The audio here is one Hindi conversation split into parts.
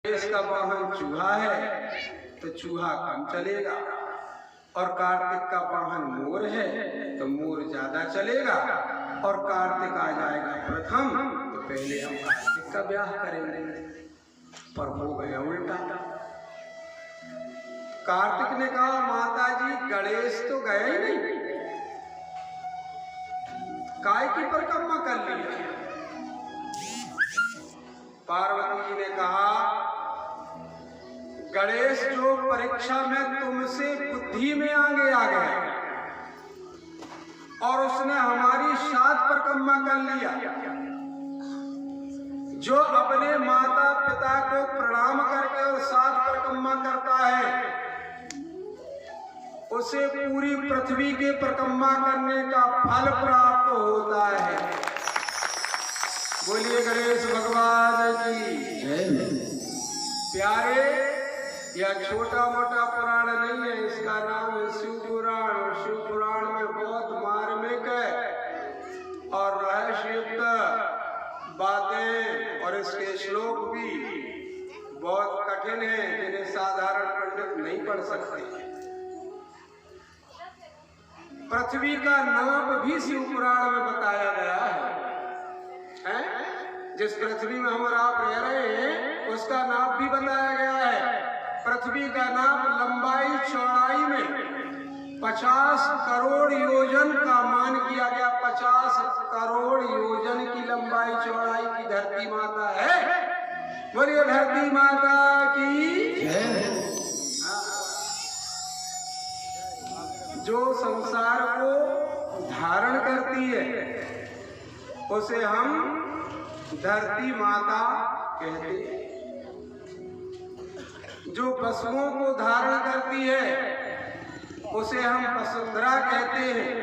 इसका वाहन चूहा है तो चूहा कम चलेगा, और कार्तिक का वाहन मोर है तो मोर ज्यादा चलेगा, और कार्तिक आ जाएगा प्रथम तो पहले हम कार्तिक का ब्याह करेंगे। पर हो गया उल्टा। कार्तिक ने कहा माता जी गणेश तो गए ही नहीं, काय की परिक्रमा कर ली। पार्वती जी ने कहा गणेश जो परीक्षा में तुमसे बुद्धि में आगे आ गया और उसने हमारी 7 परिक्रमा कर लिया। जो अपने माता पिता को प्रणाम करके और 7 परिक्रमा करता है उसे पूरी पृथ्वी के परिक्रमा करने का फल प्राप्त होता है। बोलिए गणेश भगवान की जय। प्यारे, यह छोटा मोटा पुराण नहीं है, इसका नाम है शिव पुराण। और शिव पुराण में बहुत मार्मिक है और रहस्ययुक्त बातें और इसके श्लोक भी बहुत कठिन हैं जिन्हें साधारण पंडित नहीं पढ़ सकते। पृथ्वी का नाप भी शिव पुराण में बताया गया है। जिस पृथ्वी में हम और आप रह रहे हैं उसका नाप भी बताया गया है। पृथ्वी का नाप लंबाई चौड़ाई में 50 करोड़ योजन का मान किया गया। 50 करोड़ योजन की लंबाई चौड़ाई की धरती माता है। बोलिए धरती माता की जय। जो संसार को धारण करती है उसे हम धरती माता कहते हैं। जो पशुओं को धारण करती है उसे हम वसुंधरा कहते हैं।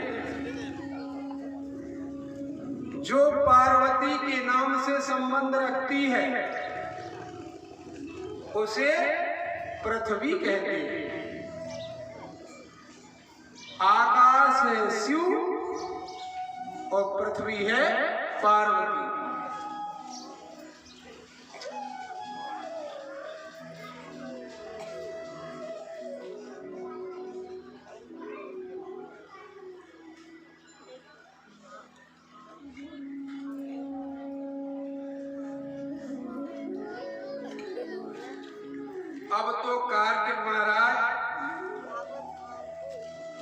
जो पार्वती के नाम से संबंध रखती है उसे पृथ्वी कहते हैं। आकाश है शिव और पृथ्वी है पार्वती। अब तो कार्तिक महाराज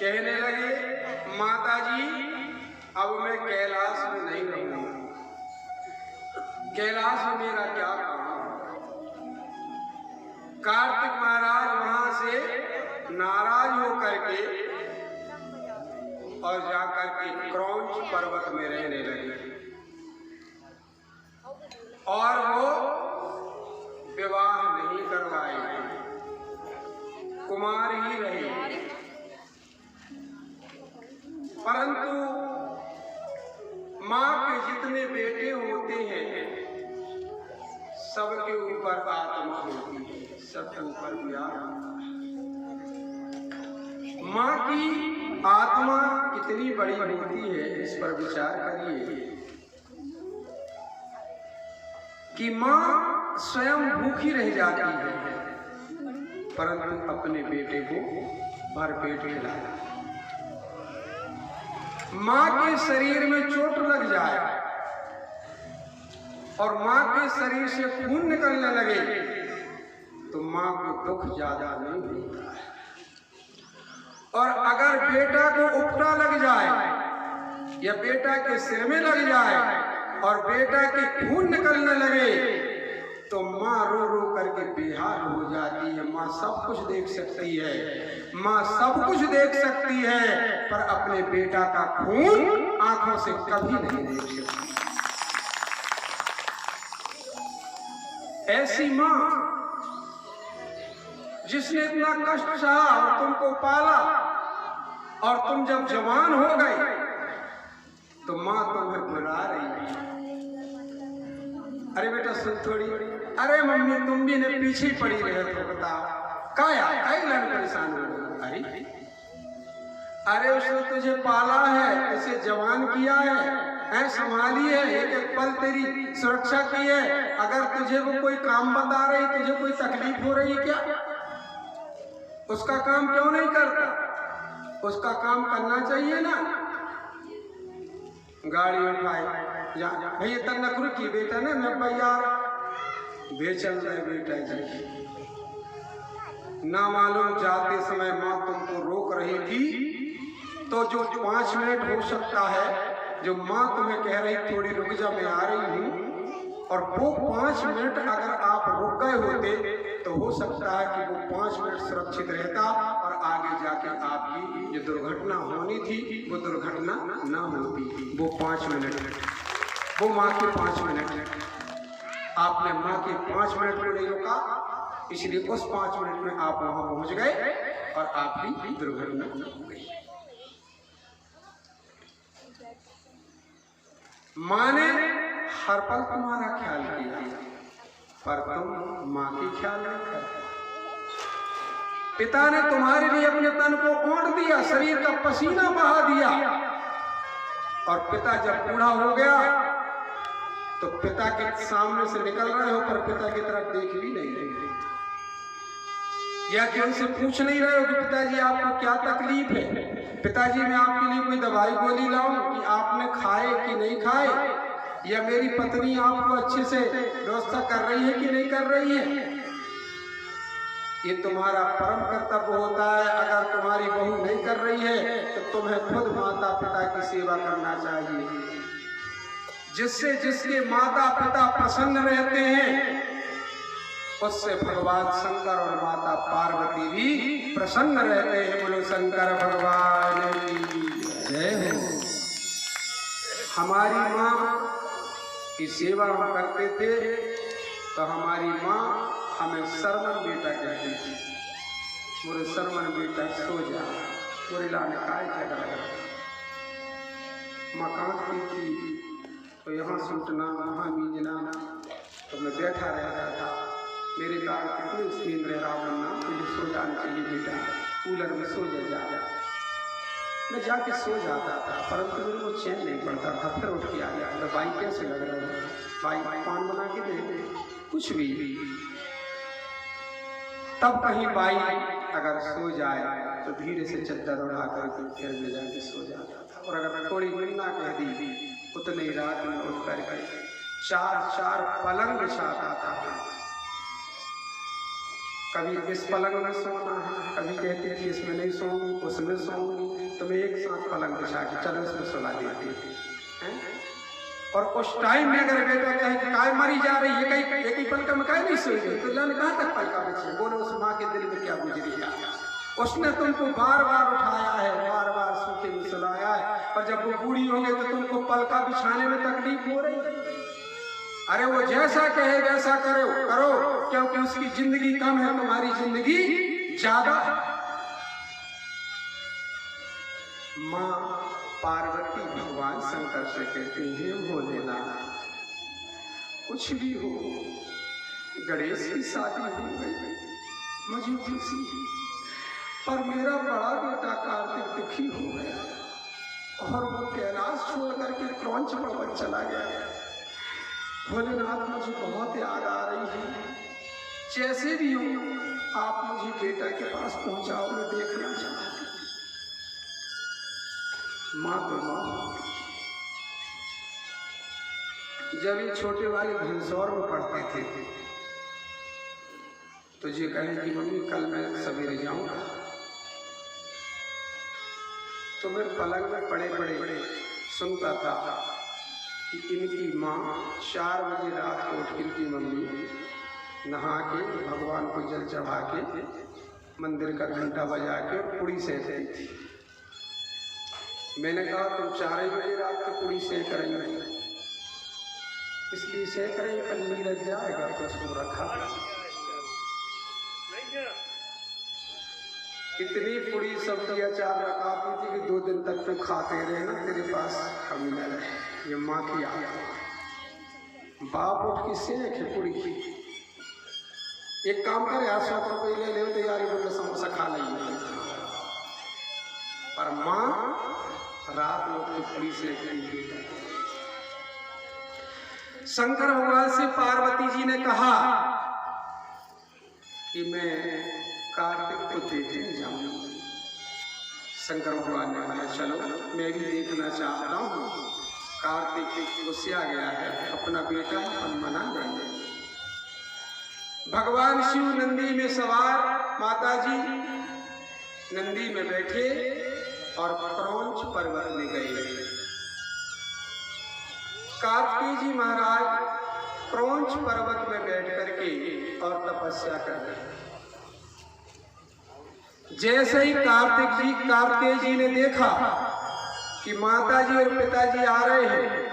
कहने लगे माता जी अब मैं कैलाश में नहीं रहूंगा। कैलाश में मेरा क्या काम। कार्तिक महाराज वहां से नाराज होकर के और जाकर के क्रौंच पर्वत में रहने लगे और वो विवाह नहीं करवाए, कुमार ही रहे। परंतु माँ के जितने बेटे होते हैं सबके ऊपर आत्मा होती है, सबके ऊपर प्यार होता है। माँ की आत्मा कितनी बड़ी होती है इस पर विचार करिए कि माँ स्वयं भूखी रह जाती है परंतु अपने बेटे को भरपेट खिलाती। माँ के शरीर में चोट लग जाए और माँ के शरीर से खून निकलने लगे तो माँ को दुख ज्यादा नहीं होता है। और अगर बेटा को उपटा लग जाए या बेटा के सिर में लग जाए और बेटा के खून निकलने लगे तो माँ रो रो करके बेहाल हो जाती है। माँ सब कुछ देख सकती है, माँ सब कुछ देख सकती है पर अपने बेटा का खून आंखों से कभी नहीं देख सकती। ऐसी माँ जिसने इतना कष्ट सहा और तुमको पाला और तुम जब जवान हो गए तो माँ तुम्हें बुला रही है। अरे बेटा सुन थोड़ी, अरे मम्मी तुम भी ने पीछे पड़ी रहे तो बताओ काया लड़ परेशान हो। अरे उसने तुझे पाला है, उसे जवान किया है संभाली है, एक एक पल तेरी सुरक्षा की है। अगर तुझे वो कोई काम बता रही, तुझे कोई तकलीफ हो रही है क्या, उसका काम क्यों नहीं करता? उसका काम करना चाहिए ना। गाड़ी उठाए भैया तक नखरू की बेटा ने मैं भैया बेचल रहे बेटा जी, ना मालूम जाते समय माँ तुमको रोक रही थी, तो जो 5 मिनट हो सकता है जो माँ तुम्हें कह रही थोड़ी रुक जा मैं आ रही हूँ, और वो 5 मिनट अगर आप रुक गए होते तो हो सकता है कि वो 5 मिनट सुरक्षित रहता और आगे जाके आपकी जो दुर्घटना होनी थी वो दुर्घटना ना होती। वो 5 मिनट, वो माँ के 5 मिनट, आपने माँ के 5 मिनट को नहीं रोका, इसलिए उस 5 मिनट में आप वहां पहुंच गए और आपकी दुर्घटना हो गई। माँ ने हर पल तुम्हारा ख्याल किया, पर तुम माँ की ख्याल नहीं करते। पिता ने तुम्हारे लिए अपने तन को ओंट दिया, शरीर का पसीना बहा दिया, और पिता जब बूढ़ा हो गया तो पिता के सामने से निकल रहे हो पर पिता की तरफ देख भी नहीं रहे, या कि उनसे पूछ नहीं रहे हो कि पिताजी आपको क्या तकलीफ है, पिताजी मैं आपके लिए कोई दवाई गोली लाऊं कि आपने खाए कि नहीं खाए, या मेरी पत्नी आपको अच्छे से व्यवस्था कर रही है कि नहीं कर रही है। ये तुम्हारा परम कर्तव्य होता है। अगर तुम्हारी बहू नहीं कर रही है तो तुम्हें खुद माता पिता की सेवा करना चाहिए। जिससे जिसके माता पिता प्रसन्न रहते हैं उससे भगवान शंकर और माता पार्वती भी प्रसन्न रहते हैं। बोलो शंकर भगवान की जय हो। हमारी माँ की सेवा हम करते थे तो हमारी माँ हमें सरमन बेटा कहती थी, मोरे सरमन बेटा सो जा, मोरे लाने काय जगह माँ कांपती थी तो यहाँ सुटना वहाँ मीजना, तो मैं बैठा रहता था। मेरे कारण कितने स्नेह रह रहा बनना, तुझे सो जाना चाहिए बेटा, कूलर में सो जा। मैं जाके सो जाता था, परंतु मेरे को चैन नहीं पड़ता था। फिर उठ के आ गया, तो भाई कैसे लग रहा है, भाई पान बना के दे, कुछ भी। तब कहीं बाई अगर सो जाए तो धीरे से चद्दर उड़ा करके फिर ले जाके सो जाता था। और अगर थोड़ी मुन्ना कह दी उतनी रात में उठ करके 4 पलंग बिछाता था। कभी इस पलंग में सोना है, कभी कहती थी इसमें नहीं सोऊंगी, उसमें सोऊंगी, तो मैं एक साथ पलंग बिछा के चलो इसमें सुला देती थी। और उस टाइम में अगर बेटा कहे कि काय मरी जा रही है, कहीं एक ही पलका में काय नहीं सोई गई, तो जाने कहाँ तक पलका बिछे। बोलो उस माँ के दिल में क्या गुजरी है। उसने तुमको बार बार उठाया है, बार बार सूखे में सुलाया है, और जब वो बूढ़ी हो गई तो तुमको पलका बिछाने में तकलीफ हो रही है। अरे वो जैसा कहे वैसा करो, क्योंकि उसकी जिंदगी कम है, तुम्हारी जिंदगी ज्यादा। माँ पार्वती भगवान शंकर से कहते हैं भोलेनाथ कुछ भी हो, गणेश की शादी हो गई मुझे खुशी है, पर मेरा बड़ा बेटा कार्तिक दुखी हो गया और वो कैलाश छोड़ करके क्रौंच पर्वत चला गया। भोलेनाथ मुझे बहुत याद आ रही है, जैसे भी हो आप मुझे बेटा के पास पहुंचाओ, मैं देखना चाहती। माँ तो माँ। जब ये छोटे वाले घनसौर में पढ़ते थे तो ये कहे कि मम्मी कल मैं सवेरे जाऊंगा, तो मैं पलंग में पड़े पड़े सुनता था कि इनकी माँ 4 बजे रात को उठ इनकी मम्मी नहा के भगवान को जल चढ़ा के मंदिर का घंटा बजा के पूड़ी सेकती थी। मैंने कहा तुम 4 बजे रात को पूड़ी सेक रही हो, इसलिए सेक रही कल नीरज जाएगा तो उसको रखा। इतनी पूरी सब्जी अचार रखाती थी कि 2 दिन तक तो खाते रहे ना, तेरे पास कमी न रहे। ये माँ की आदत। बाप उठ की सेक है पूरी की, एक काम करे 100 रुपये ले ले तैयारी बोले समोसा खा लेंगे, पर माँ रात में पूरी सेक रही। शंकर भगवान से पार्वती जी ने कहा कि मैं कार्तिक को देखने जाऊंगा। शंकर भगवान ने कहा चलो मैं भी देखना चाहता हूँ। कार्तिक गुस्सा गया है, अपना बेटा हम मना देंगे। भगवान शिव नंदी में सवार, माता जी नंदी में बैठे और क्रौंच पर्वत में गए। कार्तिकेय जी महाराज क्रौंच पर्वत में बैठ करके और तपस्या कर रहे। जैसे ही कार्तिकेय जी ने देखा कि माता जी और पिताजी आ रहे हैं,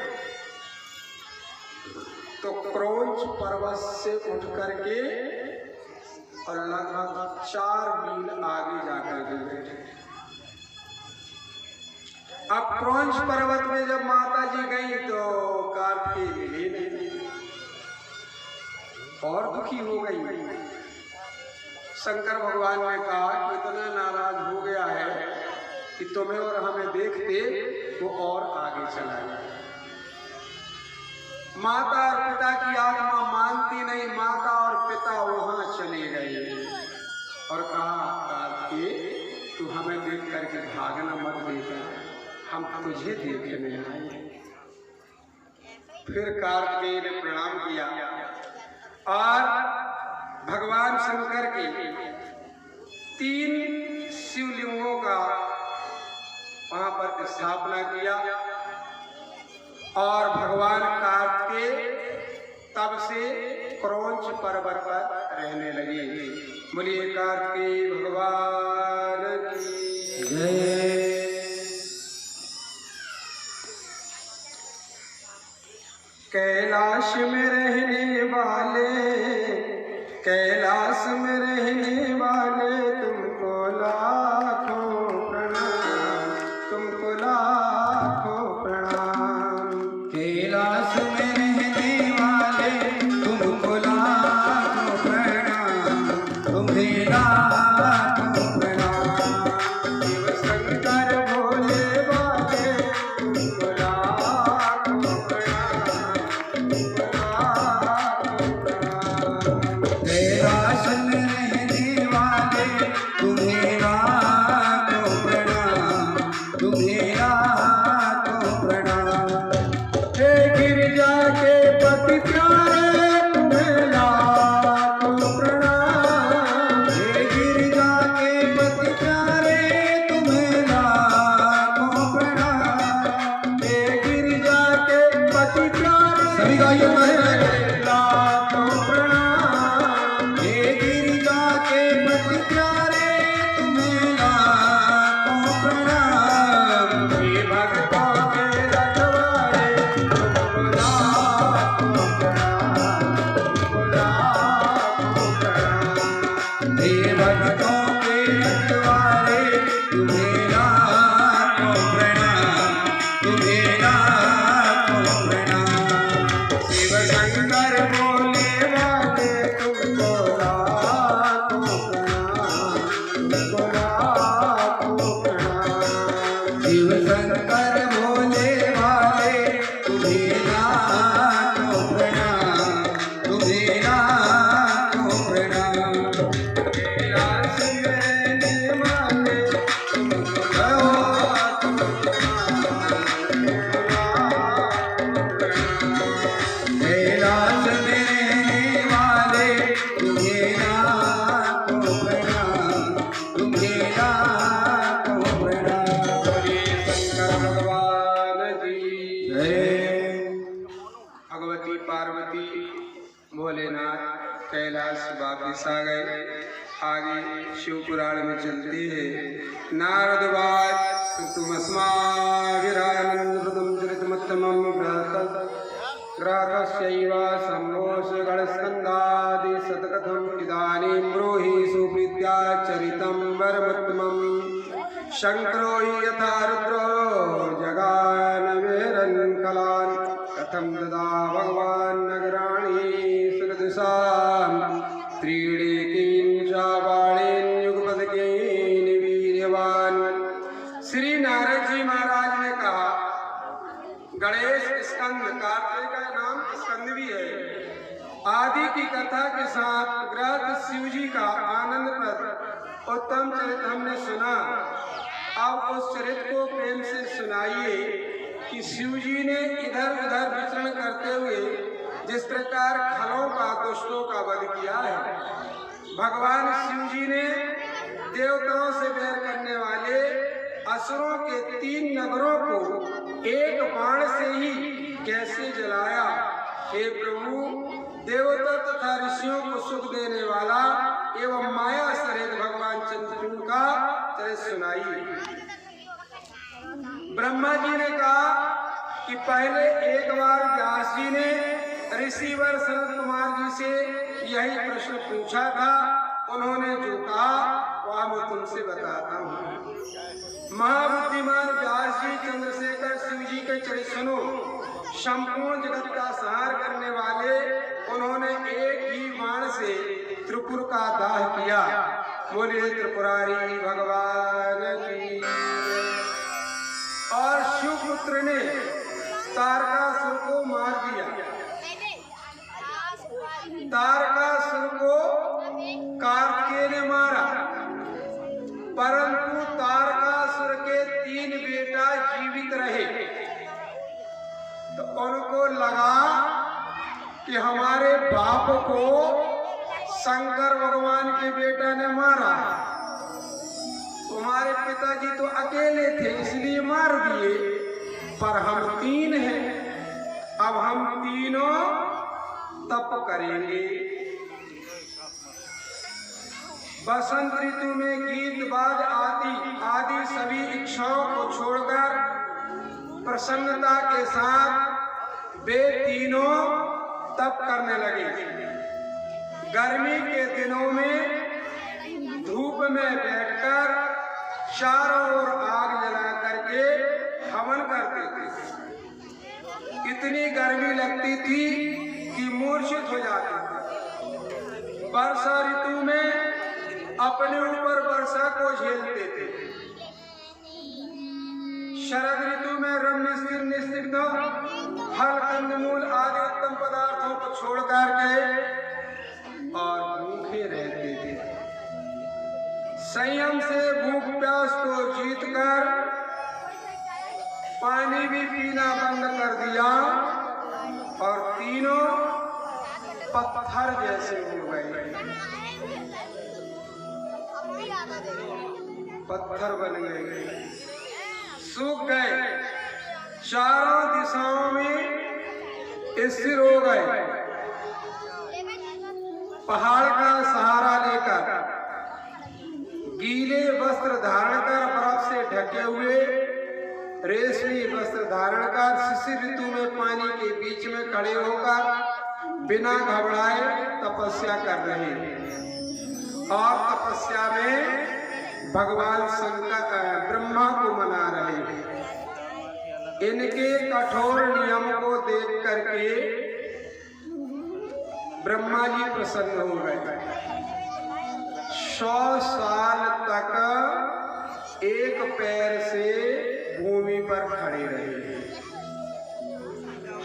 तो क्रौंच पर्वत से उठ करके और लगभग 4 मील आगे जाकर के बैठे। अब क्रौंच पर्वत में जब माता जी गई तो कार्तिकेय मिले नहीं, और दुखी हो गई। शंकर भगवान ने कहा कि इतना नाराज हो गया है कि तुम्हें और हमें देखते वो और आगे चला गया। माता और पिता की आत्मा मानती नहीं, माता और पिता वहां चले गए और कहा कार्तिकेय तू हमें देख करके भागना मत बेटा, हम तुझे देखने आए। फिर कार्तिकेय ने प्रणाम किया और भगवान शंकर के 3 शिवलिंगों का वहां पर स्थापना किया और भगवान कार्तिकेय तब से क्रौंच पर्वत पर रहने लगे। बोलिए कार्तिकेय भगवान की जय। कैलाश में रहने वाले, कैलाश में रहने वाले तुमको लाखों प्रणाम, तुमको लाखों प्रणाम। कैलाश में रहने वाले तुमको लाखों प्रणाम, तुम्हें लाखों प्रणाम। शिव शंकर भोले बाबे तुमको लाखों प्रणाम, तुमको लाखों प्रणाम। कैलाश में रहने वाले तुम्हें लाखों प्रणाम, तुम्हें लाखों प्रणाम। हे गिरिजा के पति प्यारे तुम्हें लाखों प्रणाम। हे गिरिजा के पति प्यारे तुम्हें लाखों प्रणाम। हे गिरिजा के पति प्यारे सभी गाइए लाखों प्रणाम। हे गिरिजा के पति प्यारे तुम्हें लाखों प्रणाम। हे भक्तों के रखवाले तुमको लाखों प्रणाम, तुमको लाखों प्रणाम। हे भक्तों के रखवाले तुम्हें लाखों प्रणाम, तुम्हें लाखों प्रणाम। शिव शंकर भोले वाले तुमको लाखों प्रणाम, तुमको लाखों प्रणाम। शिव शंकर भोले वाले तुम्हें लाखों प्रणाम, तुम्हें लाखों प्रणाम। कैलाश में रहने वाले तुमको लाखों प्रणाम, तुमको लाखों प्रणाम। कैलाश में रहने वाले तुम्हें लाखों प्रणाम, तुम्हें लाखों प्रणाम। बोलिए शंकर भगवान की जय। भगवती पार्वती भोलेनाथ कैलाश वापिस आ गए। आगे शिव पुराण में चलते हैं। नारदवाद तुमस्माभिरानंदप्रदं चरितमुत्तमं ग्राहकस्यैव शम्भोः गणस्कन्धादि शतकथम् इदानीं ब्रूहि सुप्रीत्या चरितं वरमुत्तमम्। शङ्करो हि यथा रुद्रो जगानवेरन् कलान् कथं ददा भगवान् नगराणि सुरदिशाम्। त्रीणि किंचावाणेन्युगपदकेन वीर्यवान्। श्री नारद जी महाराज ने कहा गणेश स्कंद, कार्तिक का नाम स्कंद कथा के साथ ग्रस्त शिव जी का आनंदप्रद उत्तम चरित्र हमने सुना। अब उस चरित्र को प्रेम से सुनाइए कि शिव जी ने इधर उधर विचरण करते हुए जिस प्रकार खलों का दुष्टों का वध किया है। भगवान शिव जी ने देवताओं से बैर करने वाले असुरों के 3 नगरों को एक बाण से ही कैसे जलाया। हे प्रभु, देवता तथा ऋषियों को सुख देने वाला एवं माया सहित भगवान चंद्रचूड़ का चरित्र सुनाइए। ब्रह्मा जी ने कहा कि पहले एक बार व्यास जी ने ऋषिवर सनत कुमार जी से यही प्रश्न पूछा था। उन्होंने जो कहा वह मैं तुमसे बताता हूँ। महाबुद्धिमान व्यास जी चंद्रशेखर शिव जी के चरित्र सुनो। संपूर्ण जगत का संहार करने वाले उन्होंने एक ही बाण से त्रिपुर का दाह किया। बोलिए त्रिपुरारी भगवान की। और शिवपुत्र ने तारकासुर को मार दिया। तारकासुर को कार्तिकेय ने मारा, परंतु तारकासुर के 3 बेटा जीवित रहे। तो उनको लगा कि हमारे बाप को शंकर भगवान के बेटा ने मारा, तुम्हारे पिताजी तो अकेले थे इसलिए मार दिए, पर हम 3 हैं, अब हम तीनों तप करेंगे। बसंत ऋतु में गीत बाज आदि सभी इच्छाओं को छोड़कर प्रसन्नता के साथ वे तीनों तप करने लगे। गर्मी के दिनों में धूप में बैठकर चारों ओर आग जला करके हवन करते थे। इतनी गर्मी लगती थी कि मूर्छित हो जाते थे। वर्षा ऋतु में अपने ऊपर वर्षा को झेलते थे। शरद ऋतु में रम्य स्थिर निस्निग्ध फल कंदमूल आदि उत्तम पदार्थों को छोड़ करके और भूखे रहते थे। संयम से भूख प्यास को जीतकर पानी भी पीना बंद कर दिया और तीनों पत्थर जैसे हो गए, पत्थर बन गए, सूख गए, चारों दिशाओं में स्थिर हो गए। पहाड़ का सहारा लेकर गीले वस्त्र धारण कर बर्फ से ढके हुए रेशमी वस्त्र धारण कर शिशिर ऋतु में पानी के बीच में खड़े होकर बिना घबराए तपस्या कर रहे हैं और तपस्या में भगवान शंकर ब्रह्मा को मना रहे हैं। इनके कठोर नियम को देख करके ब्रह्मा जी प्रसन्न हो गए। 100 साल तक एक पैर से भूमि पर खड़े रहे।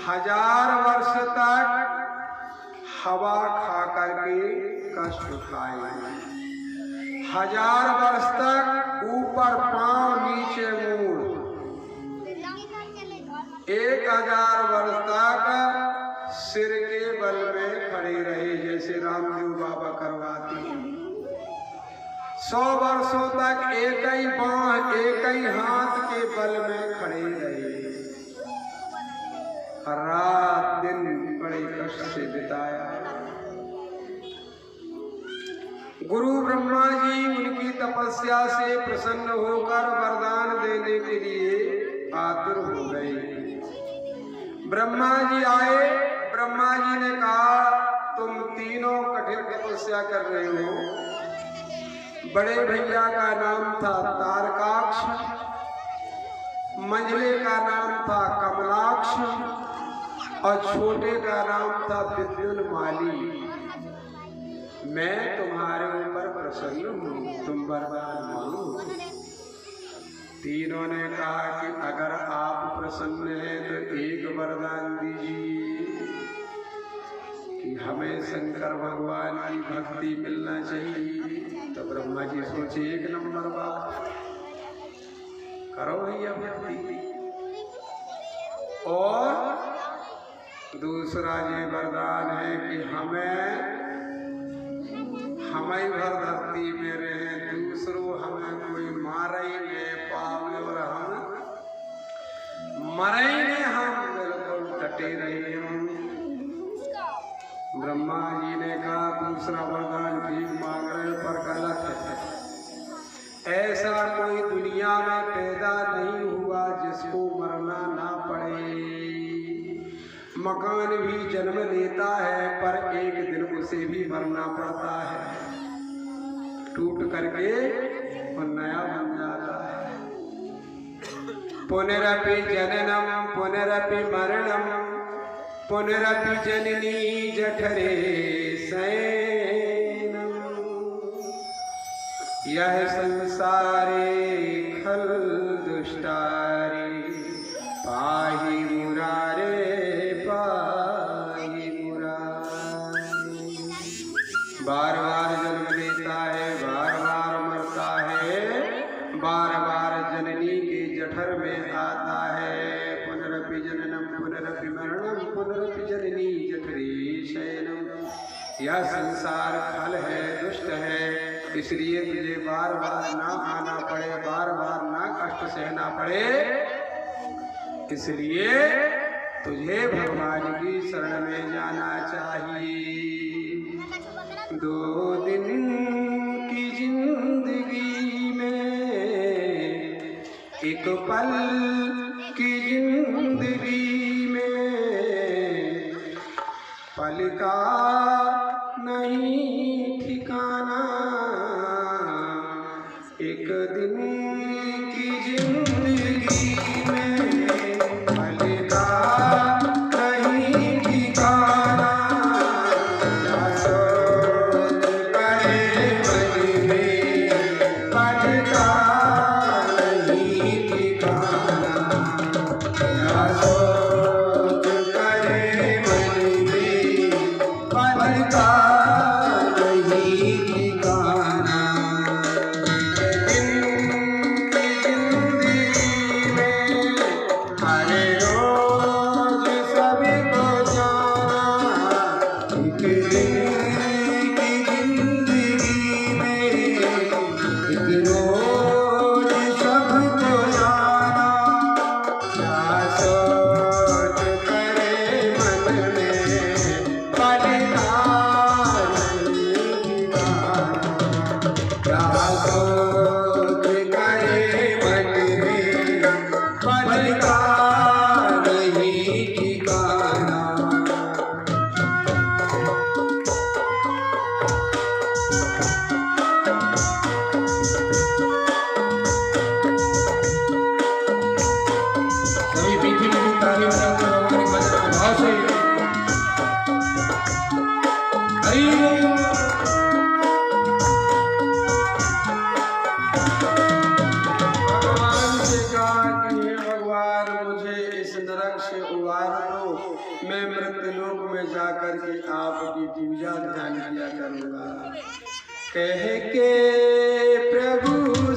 1000 वर्ष तक हवा खा करके कष्ट उठाए। 1000 वर्ष तक ऊपर पांव नीचे मुंह। 1000 वर्ष तक सिर के बल में खड़े रहे जैसे रामदेव बाबा करवाते हैं। 100 वर्षों तक एक ही बांह एक ही हाथ के बल में खड़े रहे। रात दिन बड़े कष्ट से बिताया। गुरु ब्रह्मा जी उनकी तपस्या से प्रसन्न होकर वरदान देने के लिए आतुर हो गए। ब्रह्मा जी आए। ब्रह्मा जी ने कहा, तुम तीनों कठिन तपस्या कर रहे हो। बड़े भैया का नाम था तारकाक्ष, मंझले का नाम था कमलाक्ष और छोटे का नाम था विद्युन्माली। मैं तुम्हारे ऊपर प्रसन्न हूँ, तुम वरदान मांगो। तीनों ने कहा कि अगर आप प्रसन्न हैं तो एक वरदान दीजिए कि हमें शंकर भगवान की भक्ति मिलना चाहिए। तो ब्रह्मा जी सोचे एक नंबर बात, करो भैया भक्ति। और दूसरा ये वरदान है कि हमें भर धरती में रहे, दूसरों हमें कोई मारे ही नहीं पावे और हम मरे नहीं, हम बिल्कुल डटे रहे हम। ब्रह्मा जी ने कहा दूसरा वरदान ठीक मांग रहे पर गलत है। ऐसा कोई दुनिया में पैदा नहीं हुआ जिसको मरना ना पड़े। मकान भी जन्म लेता है पर एक दिन उसे भी मरना पड़ता है, टूट करके और नया बन जाता है। पुनरपि जननम पुनरपि मरणम पुनरपि जननी जठरे शयनम। यह संसारे खल दुष्टारे पाहि मुरारे पाहि मुरारे। बार बार जन्म लेता है, बार बार मरता है, बार बार जननी के जठर में आता है। पुनरपि जननम पुनरपि मरणम पुनरपि जननी जठरे शयनम। यह संसार खल है, दुष्ट है, इसलिए तुझे बार बार ना आना पड़े, बार बार ना कष्ट सहना पड़े, इसलिए तुझे भगवान की शरण में जाना चाहिए। 2 दिन की जिंदगी में, एक पल की जिंदगी में, पल का नहीं ठिकाना। एक दिन की जिंदगी में पल का नहीं ठिकाना। क्या सोच करे मन में, पल का नहीं ठिकाना। क्या सोच करे मन में, पल का नहीं ठिकाना। मैं मृत्युलोक में जाकर के आपकी पूजा ध्यान किया करूँगा। कह के प्रभु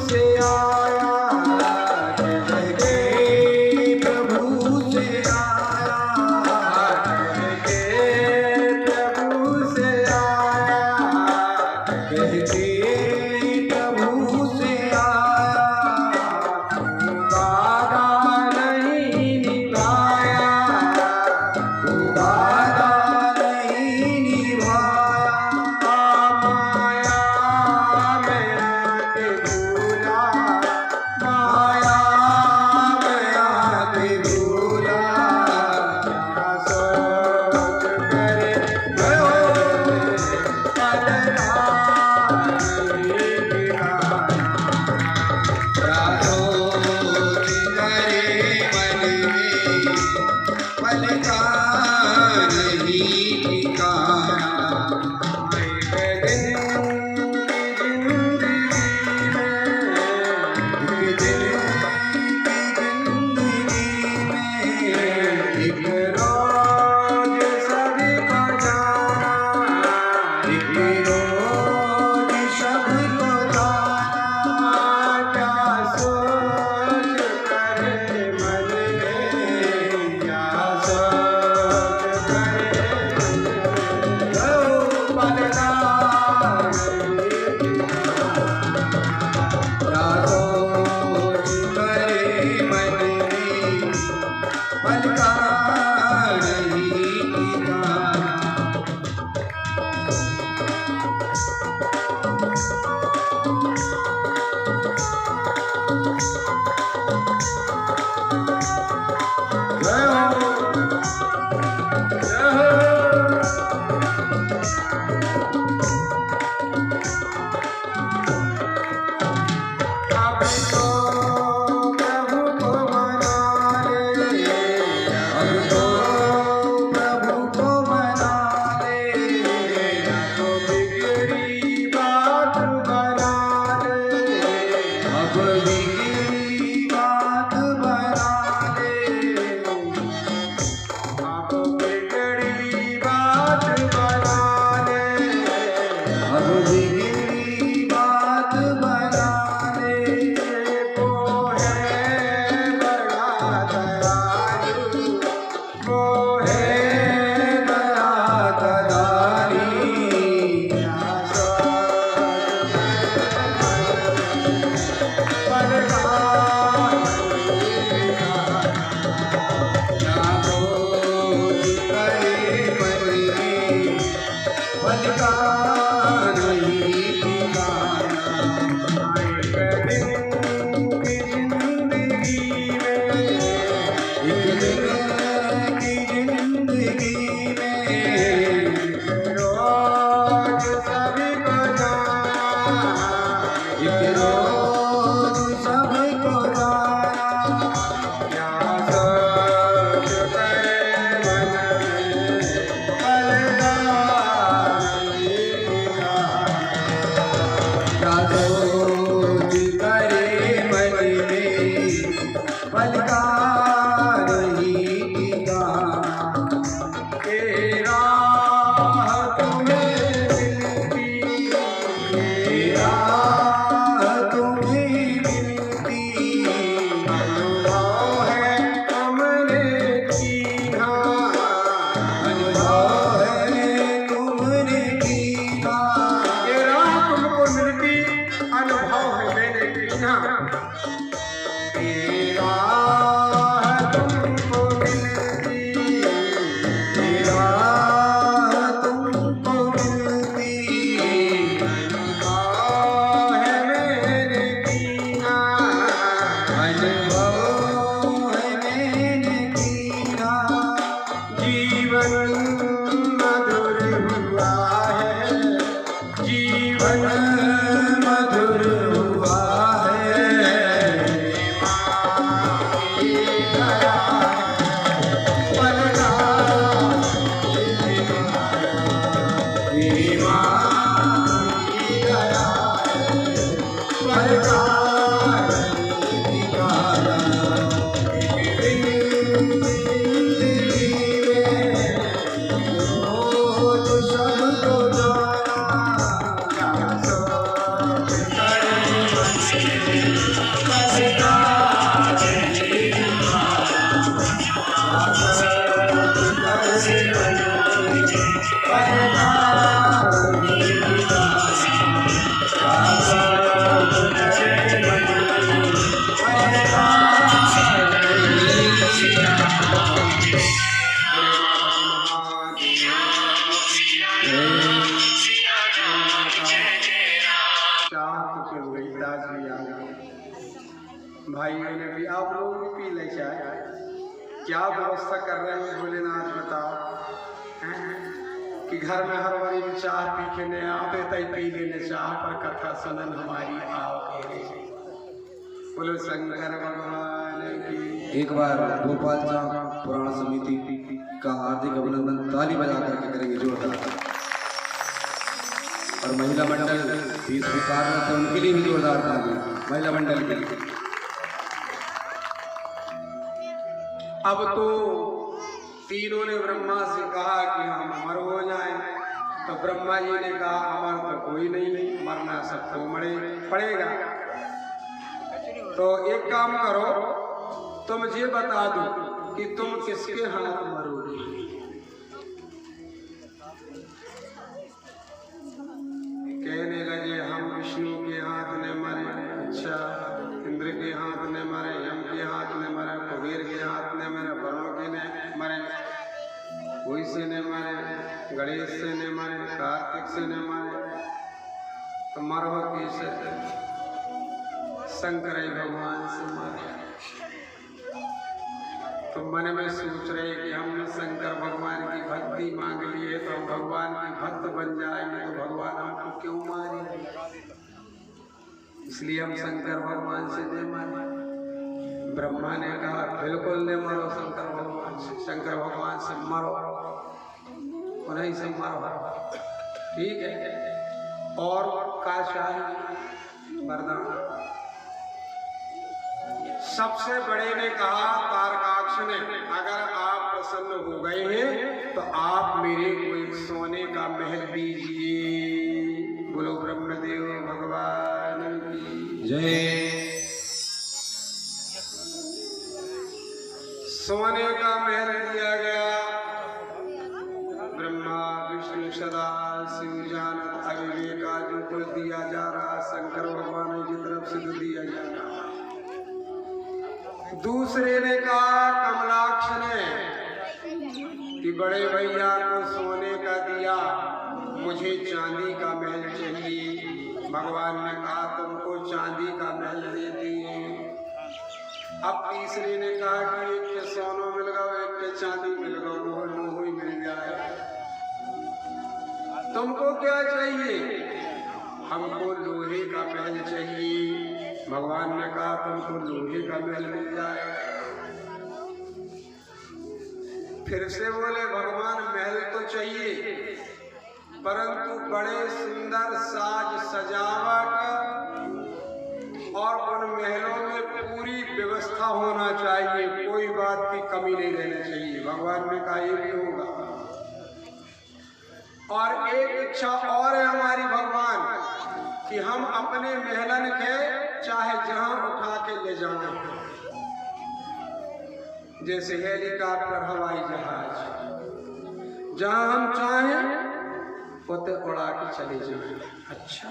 से आया, कह के प्रभु से आया, कह के प्रभु से आया, कह के प्रभु से आया। वादा नहीं निभाया, वादा नहीं निभाया। माया में आके भूला, माया में आके भूला। क्या सोच करे पलटा नहीं बिगड़ी बात बनाने वो है बड़ा दयालु, वो है बड़ा दयाली ना सोच करे मन में बल का नहीं ठिकाना एक दिन की जिंदगी में रोज सभी को एक रोज सबको जाना क्या सोच करे मन में बलदार क्या सोच करे मन में बल का नहीं ठिकाना तेरा तुम्हें मिलती तेरा तुम्हें मिलती अनुभव है हमने जीना, अनुभव है तुमने कीना तेरा तुमको मिलती अनुभव है मैंने जीना, तेरा तुमको मिलती तेरा तुमको मिलती अनुभव है मैंने जीना, अनुभव है मैंने कीना जीवन मधुर हुआ है, जीवन मधुर हुआ है तेरी माँ की दया बल का नहीं ठिकाना एक दिन जिंदगी में रोज सबको जाना क्या सोच करे बल का नहीं भाइयों ने भी, आप लोग भी पी ले चाय। क्या व्यवस्था कर रहे हैं भोलेनाथ बताओ, हैं? कि घर में हर बारी भी चाह पी के ने आते तय पी लेने चाह पर कथा सुनन हमारी आओ के बोलो शंकर भगवान की। एक बार भोपाल पुराण समिति का हार्दिक अभिनंदन ताली बजा करके करेंगे जोरदार, और महिला मंडल भी स्वीकार करते हैं, उनके लिए भी जोरदार ताली महिला मंडल के लिए। अब तो तीनों ने ब्रह्मा से कहा कि हम अमर हो जाएं, तो ब्रह्मा जी ने कहा अमर तो कोई नहीं, मरना सबको मरे पड़ेगा। तो एक काम करो, तुम ये बता दो कि तुम किसके हाथ मरोगे। कहने लगे हम विष्णु के हाथ ने मरे। अच्छा, इंद्र के हाथ ने मरे, यम के हाथ ने मरे, कुबेर के हाथ ने मरे, वरुण के ने मरे, कोई से ने मरे, गणेश से ने मरे, कार्तिक से ने मरे, तो मरो किसे? शंकर भगवान से मरे। तो मन में सोच रहे कि हमने शंकर भगवान की भक्ति मांग ली है, तो हम भगवान की भक्त बन जाएंगे, तो भगवान हमको क्यों मारेंगे? इसलिए हम शंकर भगवान से नहीं मारे। ब्रह्मा ने कहा बिल्कुल नहीं मरो शंकर भगवान से, शंकर भगवान से मरो, उन्हीं से मरो, ठीक है। और का चाहिए वरदान? सबसे बड़े ने कहा, तारकाक्ष ने, अगर आप प्रसन्न हो गए हैं तो आप मेरे को एक सोने का महल दीजिए। बोलो जय। सोने का महल दिया गया। ब्रह्मा विष्णु सदा शिव जानत अविवेका जो कुछ दिया जा रहा शंकर भगवान की तरफ से तो दिया जा रहा। दूसरे ने कहा कमलाक्ष ने कि बड़े भैया को सोने का दिया, मुझे चांदी का महल चाहिए। भगवान ने कहा तुमको चांदी का महल दे दिए। अब तीसरे ने कहा कि एक के सोना मिल गया, एक के चांदी मिल गया, वो ही मिल जाए। तुमको क्या चाहिए? हमको लोहे का महल चाहिए। भगवान ने कहा तुमको लोहे का महल मिल जाए। फिर से बोले भगवान महल तो चाहिए परंतु बड़े सुंदर साज सजावट और उन महलों में पूरी व्यवस्था होना चाहिए, कोई बात की कमी नहीं रहना चाहिए। भगवान ने कहा ये भी होगा। और एक इच्छा और है हमारी भगवान कि हम अपने महलन के चाहे जहां उठा के ले जाएं, जैसे हेलीकॉप्टर हवाई जहाज, जहां हम चाहें उते उड़ा के चले जाएं। अच्छा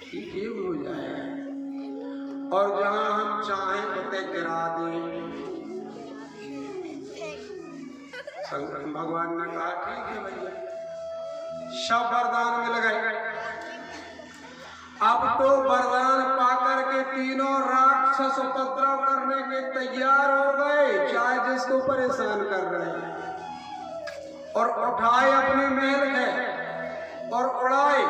ठीक है हो जाएगा। और जहां हम चाहें उते गिरा दें। भगवान ने कहा ठीक है भैया, सब वरदान मिल गए। अब तो वरदान पाकर के तीनों राक्षस उपद्रव करने के तैयार हो गए, चाहे जिसको परेशान कर रहे हैं, और उठाए अपने महल के और उड़ाए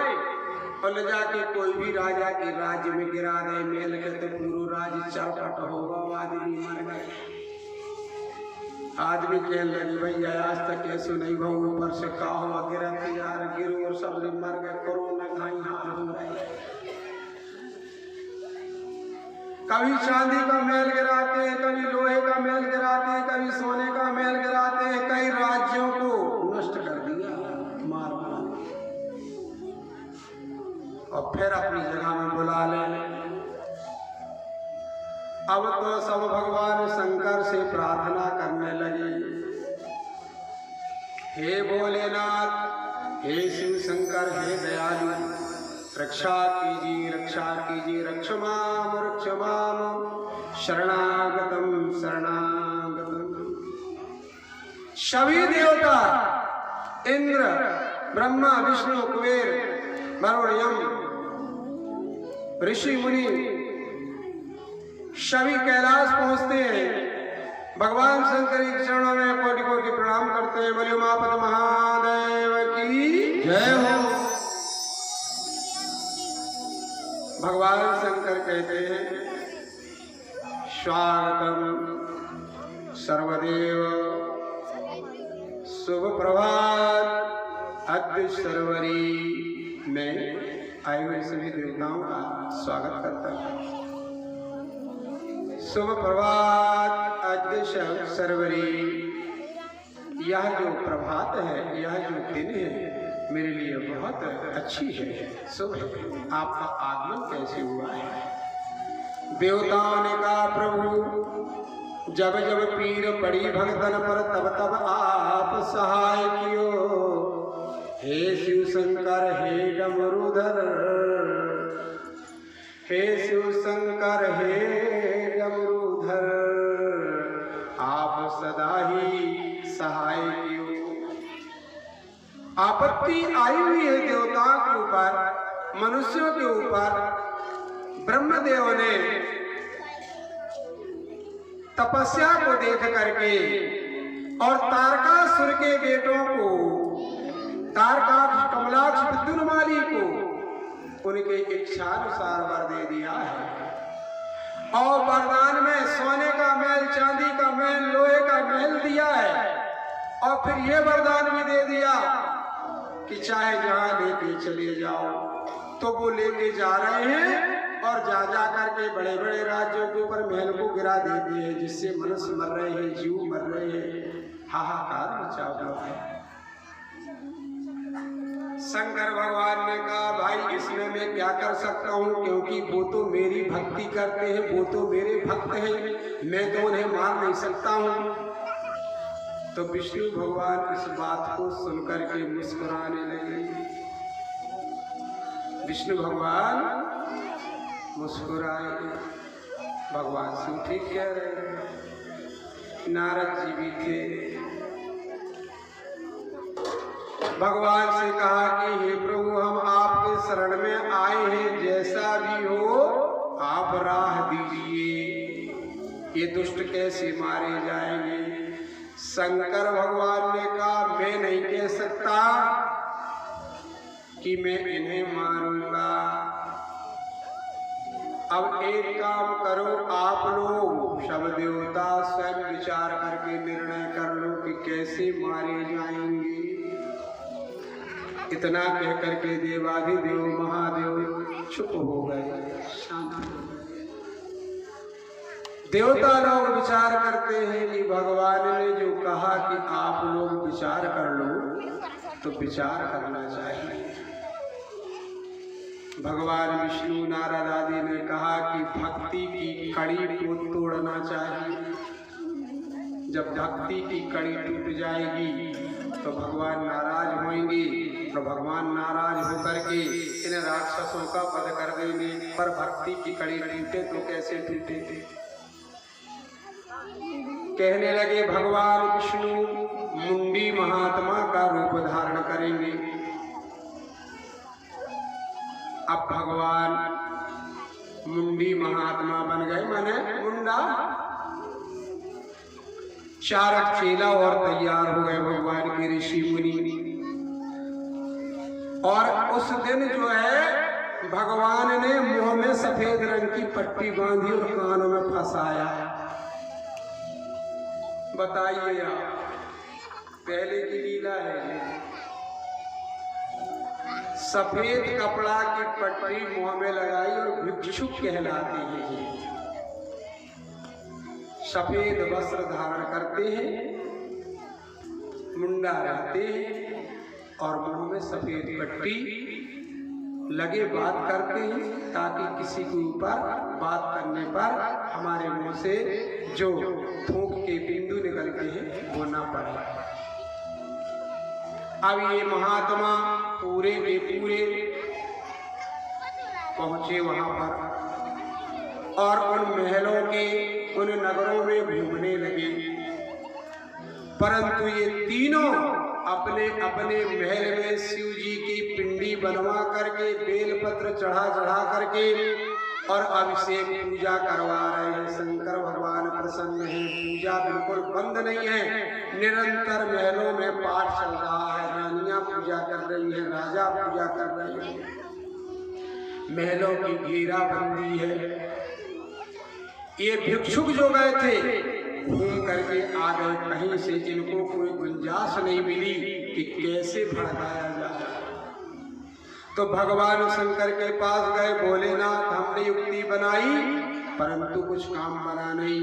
और ले जाके कोई भी राजा के राज्य में गिरा दे। महल के तो पूरा राज्य चौपट होगा। आदमी मर गए। आदमी कहने लगे भैया आज तक ऐसे नहीं भाऊ, ऊपर से का हुआ गिरा यार गिरो और सब लोग मर गए। कोरोना घाई हाल हो रही। कभी चांदी का महल गिराते हैं, कभी लोहे का महल गिराते हैं, कभी सोने का महल गिराते हैं। कई राज्यों को नष्ट कर दिया मार मार, और फिर अपनी जगह में बुला ले। अब तो सब भगवान शंकर से प्रार्थना करने लगे, हे भोलेनाथ, हे शिव शंकर, हे दयालु, रक्षा कीजिए, रक्षा कीजिए, रक्षमाम रक्षमाम, शरणागतम शरणागतम। सभी देवता इंद्र, ब्रह्मा, विष्णु, कुबेर, वरुण, यम, ऋषि मुनि सभी कैलाश पहुंचते हैं। भगवान शंकर के चरणों में कोटि कोटि प्रणाम करते हैं। बोले उमापति महादेव की जय हो। भगवान शंकर कहते हैं स्वागतम सर्वदेव, शुभ प्रभात। अद्य सर्वरी में आए हुए सभी देवताओं का स्वागत करता हूँ। शुभ प्रभात अद्य सर्वरी। यह जो प्रभात है, यह जो दिन है मेरे लिए बहुत अच्छी है, शुभ है। आपका आगमन कैसे हुआ है? देवताओं ने कहा प्रभु जब जब पीर पड़ी भक्तन पर तब तब आप सहाय कियो। हे शिव शंकर, हे डमरूधर, हे शिव शंकर, हे डमरूधर, आप सदा ही सहाय कियो। आपत्ति आई हुई है देवताओं के ऊपर, मनुष्यों के ऊपर। ब्रह्मदेव ने तपस्या को देख करके और तारकासुर के बेटों को, तारकाक्ष, कमलाक्ष, विद्युन्माली को उनके इच्छानुसार वर दे दिया है। और वरदान में सोने का महल, चांदी का महल, लोहे का महल दिया है। और फिर ये वरदान भी दे दिया कि चाहे जहां लेके चले जाओ। तो वो लेके जा रहे हैं और जा जा करके बड़े बड़े राज्यों के ऊपर महल को गिरा देते हैं, जिससे मनुष्य मर रहे हैं, जीव मर रहे हैं, हाहाकार मचा हुआ है। शंकर भगवान ने कहा भाई इसमें मैं क्या कर सकता हूँ, क्योंकि वो तो मेरी भक्ति करते हैं, वो तो मेरे भक्त हैं, मैं तो उन्हें मार नहीं सकता हूँ। तो विष्णु भगवान इस बात को सुनकर के मुस्कुराने लगे। विष्णु भगवान मुस्कुराए। भगवान शिव ठीक कह रहे हैं। नारद जी भी थे। भगवान से कहा कि हे प्रभु हम आपके शरण में आए हैं, जैसा भी हो आप राह दीजिए, ये दुष्ट कैसे मारे जाएंगे। शंकर भगवान ने कहा मैं नहीं कह सकता कि मैं इन्हें मारूंगा। अब एक काम करो, आप लोग सब देवता स्वयं विचार करके निर्णय कर लो कि कैसे मारे जाएंगे। इतना कह करके देवाधिदेव महादेव चुप हो गए, शांत हो गए। देवता लोग विचार करते हैं कि भगवान ने जो कहा कि आप लोग विचार कर लो, तो विचार करना चाहिए। भगवान विष्णु नारद आदि ने कहा कि भक्ति की कड़ी को तोड़ना चाहिए। जब भक्ति की कड़ी टूट जाएगी तो भगवान नाराज होंगे, तो भगवान नाराज होकर के इन राक्षसों का वध कर देंगे। पर भक्ति की कड़ी टूटे तो कैसे टूटे थे। कहने लगे भगवान विष्णु मुंडी महात्मा का रूप धारण करेंगे। अब भगवान मुंडी महात्मा बन गए, माने मुंडा। चारक चेला और तैयार हो गए भगवान के ऋषि मुनि। और उस दिन जो है भगवान ने मुंह में सफेद रंग की पट्टी बांधी और कानों में फंसाया। बताइए आप, पहले की लीला है। सफेद कपड़ा की पट्टी मुंह में लगाई और भिक्षुक कहलाते हैं। सफेद वस्त्र धारण करते हैं, मुंडा रहते हैं और मुंह में सफेद पट्टी लगे बात करते हैं, ताकि किसी के ऊपर बात करने पर हमारे मुंह से जो थूक के बिंदु निकलते हैं वो ना पड़े। अब ये महात्मा पूरे के पूरे पहुंचे वहां पर और उन महलों के उन नगरों में घूमने लगे। परंतु ये तीनों अपने अपने महल में शिव जी की पिंडी बनवा करके बेलपत्र चढ़ा चढ़ा करके और अभिषेक पूजा करवा रहे हैं। शंकर भगवान प्रसन्न हैं। पूजा बिल्कुल बंद नहीं है, निरंतर महलों में पाठ चल रहा है। रानियां पूजा कर रही हैं, राजा पूजा कर रहे हैं, महलों की घेराबंदी है। ये भिक्षुक जो गए थे घूम करके आ गए, कहीं से इनको कोई गुंजाइश नहीं मिली कि कैसे भड़काया जाए। तो भगवान शंकर के पास गए, बोले नाथ हमने युक्ति बनाई परंतु कुछ काम बना नहीं।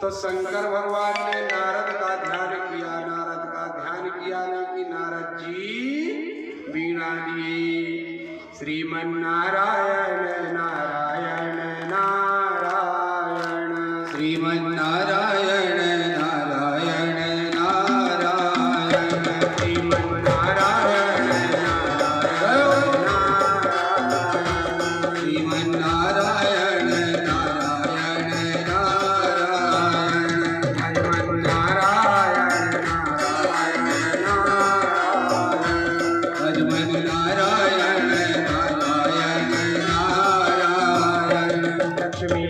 तो शंकर भगवान ने नारद का ध्यान किया, नारद का ध्यान किया नहीं कि नारद जी वीणा लिए श्रीमन नारायण नारायण नारायण श्रीमन नारायण नारायण नारायण श्रीमन नारायण श्रीमन नारायण नारायण नारायण हनुमन नारायण नारायण हनुमन नारायण नारायण नारायण लक्ष्मी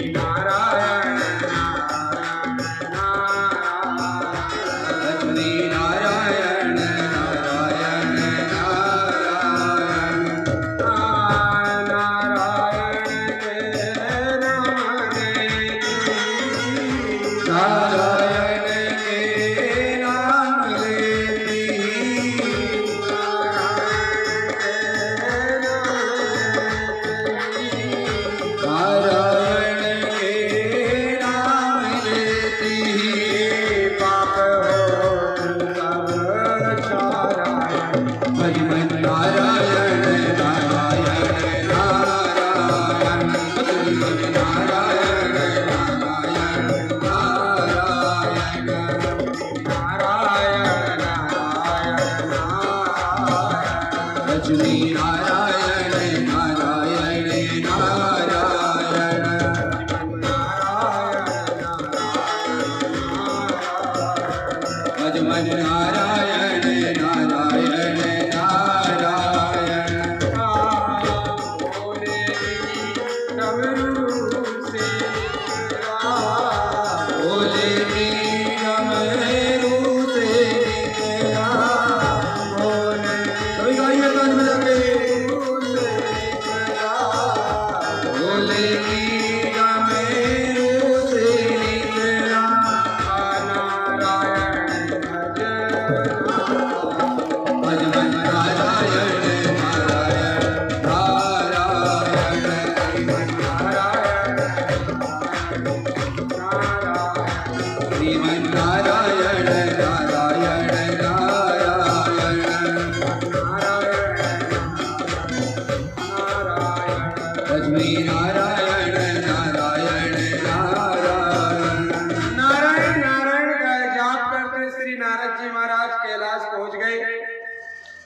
लक्ष्मी नारायण नारायण नारायण। नारायण नारायण का जाप करते श्री नारद जी महाराज कैलाश पहुंच गए।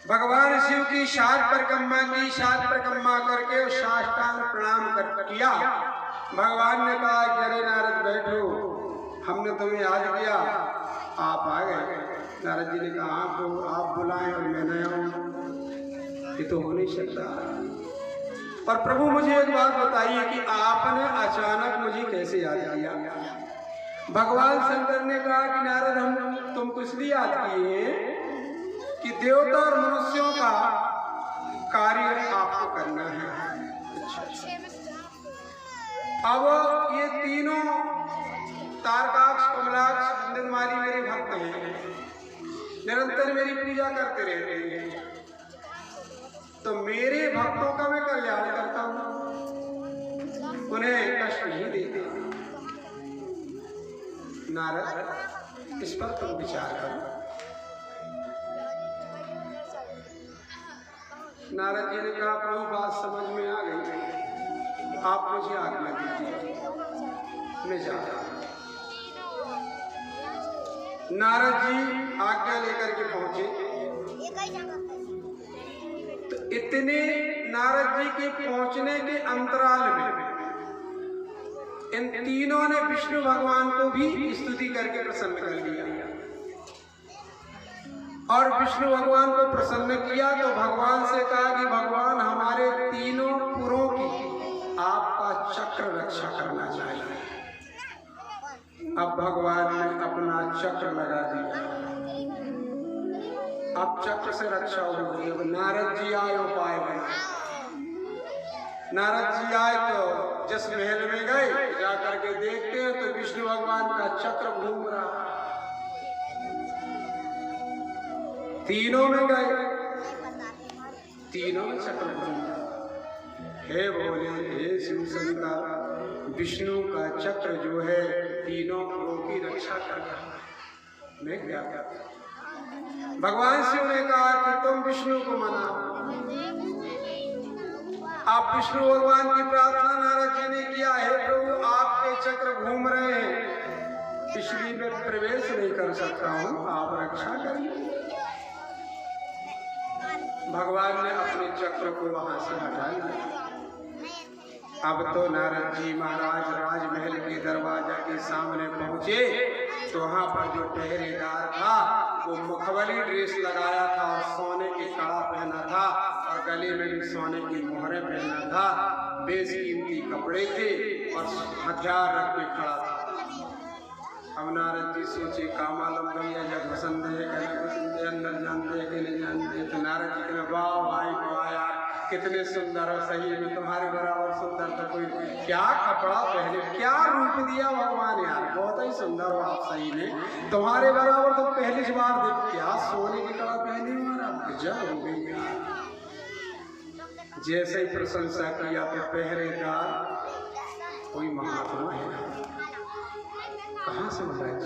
भगवान शिव की 7 परिक्रमा की, 7 परिक्रमा करके साष्टांग प्रणाम कर किया। भगवान ने कहा कि अरे नारद बैठो, हमने तुम्हें याद किया, आप आ गए। नारद जी ने कहा आप बुलाएं और मैं न आऊं, ये तो हो नहीं सकता। पर प्रभु मुझे एक बात बताइए कि आपने अचानक मुझे कैसे याद किया? भगवान शंकर ने कहा कि नारद हम तुमको इसलिए याद किए कि देवता और मनुष्यों का कार्य आपको करना है। अब ये तीनों तारकाक्ष, कमलाक्ष, चंदनमाली मेरे भक्त हैं, निरंतर मेरी पूजा करते रहते हैं, तो मेरे भक्तों का मैं कल्याण करता हूं, उन्हें कष्ट नहीं देते। नारद इस पर तुम विचार करो। नारद जी ने कहा प्रभु बात समझ में आ गई, आप मुझे आज्ञा दीजिए, मैं जा रहा हूं। नारद जी आज्ञा लेकर के पहुंचे तो इतने नारद जी के पहुंचने के अंतराल में इन तीनों ने विष्णु भगवान को भी स्तुति करके प्रसन्न कर लिया। और विष्णु भगवान को प्रसन्न किया तो भगवान से कहा कि भगवान हमारे तीनों पुरों की आपका चक्र रक्षा करना चाहिए। अब भगवान ने अपना चक्र लगा दिया, अब चक्र से रक्षा हो गई। अब नारद जी आए उपाय बना। नारद जी आए तो जिस महल में गए, जाकर के देखते हैं तो विष्णु भगवान का चक्र घूम रहा। तीनों में गए, तीनों में चक्र घूम रहा। हे भोले, हे शिव शंकर, विष्णु का चक्र जो है तीनों पुरों की रक्षा कर रहा है, मैं क्या करता। भगवान शिव ने कहा कि तुम विष्णु को मनाओ। आप विष्णु भगवान की प्रार्थना नारद जी ने किया, हे प्रभु आपके चक्र घूम रहे हैं, इसलिए मैं प्रवेश नहीं कर सकता हूँ, आप रक्षा करिए। भगवान ने अपने चक्र को वहां से हटा लिया। अब तो नारद जी महाराज राजमहल के दरवाजा के सामने पहुंचे तो वहां पर जो पहरेदार था वो मुखबली ड्रेस लगाया था और सोने की कड़ा पहना था और गले में भी सोने की मोहरें पहना था, बेशकीमती कपड़े थे और हथियार रख के खड़ा था। अब नारद जी सोचे का मालूम भैया जब पसंद है अंदर जानते हैं कि नहीं जानते। तो नारद जी ने वाह भाई वाह यार, कितने सुंदर और सही में तुम्हारे बराबर सुंदर तो कोई, क्या कपड़ा पहने, क्या रूप दिया भगवान यार, बहुत ही सुंदर हो आप, सही में तुम्हारे बराबर तो पहली बार देख, क्या सोने की कड़ा पहने हमारा जब हो गई यार। जैसे ही प्रशंसा किया तो पहरेदार कोई महात्मा है, कहाँ से महाराज?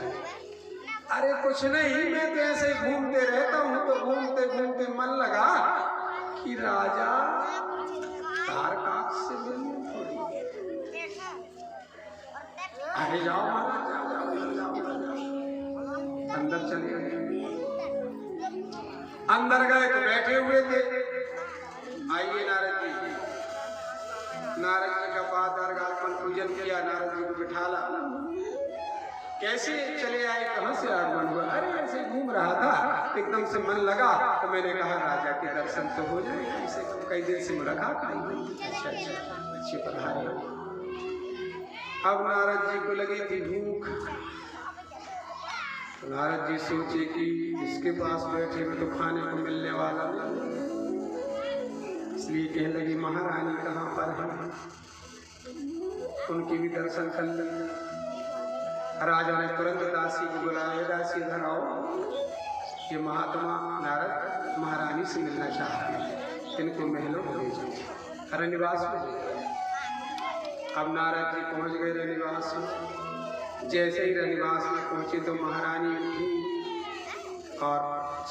अरे कुछ नहीं, मैं तो ऐसे घूमते रहता हूँ, तो घूमते घूमते मन लगा कि राजा तारकाक्ष से मिलने थोड़ी। अरे जाओ महाराज, जाओ जाओ जाओ जाओ। अंदर चले गए। अंदर गए तो बैठे हुए थे। आइए नारद जी। नारद जी का पादारगाल पूजन किया, नारद जी को बिठाला। कैसे चले आए, कहाँ से आगमन हुआ? अरे ऐसे घूम रहा था, एकदम से मन लगा तो मैंने कहा राजा के दर्शन तो हो जाए, ऐसे कई दिन से मुलाकात नहीं। अच्छा अच्छा, अच्छी पधारे। अब नारद जी को लगी थी भूख। नारद जी सोचे कि इसके पास बैठे हुए तो खाने को मिलने वाला नहीं, इसलिए कहने लगी महारानी कहाँ पर है, उनकी भी दर्शन कर लें। राजा ने तुरंत दासी को बुलाया, दासी इधर आओ, ये महात्मा नारद महारानी से मिलना चाहते हैं, इनको महलों में भेजो, रनिवास में। अब नारद जी पहुंच गए रनिवास में। जैसे ही रनिवास में पहुंचे तो महारानी उठी और